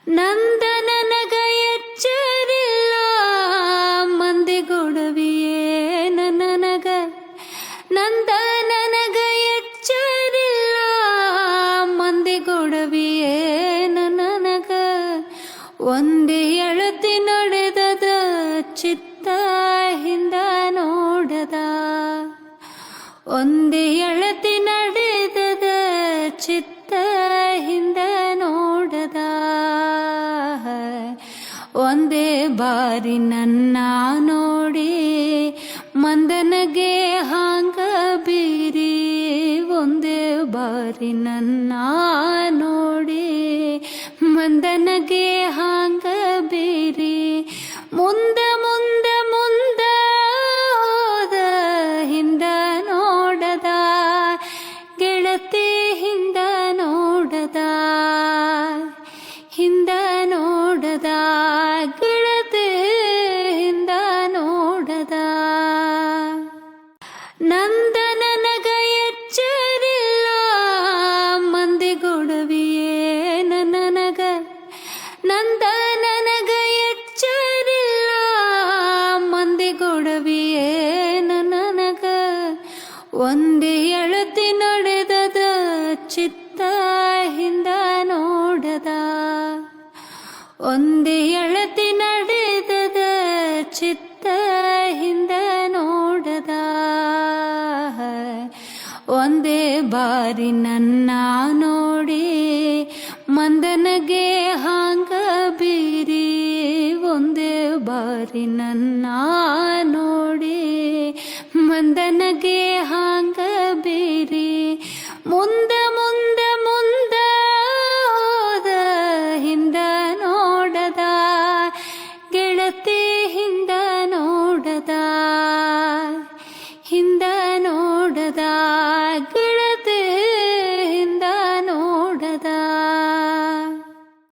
ನಂದ ನನಗ ಎಚ್ಚರಿಲ್ಲ ಮಂದಿಗೊಡವಿಯೇ ನನಗ ನಂದ ನನಗ ಎಚ್ಚರಿಲ್ಲ ಮಂದಿಗೊಡವಿಯೇ ನನಗ ಒಂದೇ ಎಳತಿ ನಡೆದದ ಚಿತ್ತ ಹಿಂದ ನೋಡದ ಒಂದೇ ಎಳತಿ ನಡೆದದ ಚಿತ್ತ ಹಿಂದ ನೋಡದ ಒಂದೇ ಬಾರಿ ನನ್ನ ನೋಡಿ ಮಂದನಗೆ ಹಾಂಗ ಬೀರಿ ಒಂದೇ ಬಾರಿ ನನ್ನ ನೋಡಿ ಮಂದನಗೆ ಹಾಂಗ ಬೀರಿ ಮುಂದ ಮುಂದ ಮುಂದ ಹೋದ ಹಿಂದ ನೋಡದ ಗೆಳತಿ ಹಿಂದ ನೋಡದ ಹಿಂದ ನೋಡದ ಗೆಳತಿ ಹಿಂದ ನೋಡದ ನಂದ ನನಗ ಎಚ್ಚರಿಲ್ಲ ಮಂದಿಗೊಡವಿಯೇ ನನಗ ನಂದ ನನಗ ಎಚ್ಚರಿಲ್ಲ ಮಂದಿಗೊಡವಿಯೇ ನನಗ ಒಂದೇ ಎಳತಿ ನಡೆದದ ಚಿತ್ತ ಹಿಂದ ನೋಡದ ಒಂದೇ ಎಳತಿ ನಡೆದದ ಚಿತ್ತ ಹಿಂದ ನೋಡದ ಒಂದೇ ಬಾರಿ ನನ್ನ ನೋಡಿ ಮಂದನಗೆ ಹಾಂಗ ಬೀರಿ ಒಂದೇ ಬಾರಿ ನನ್ನ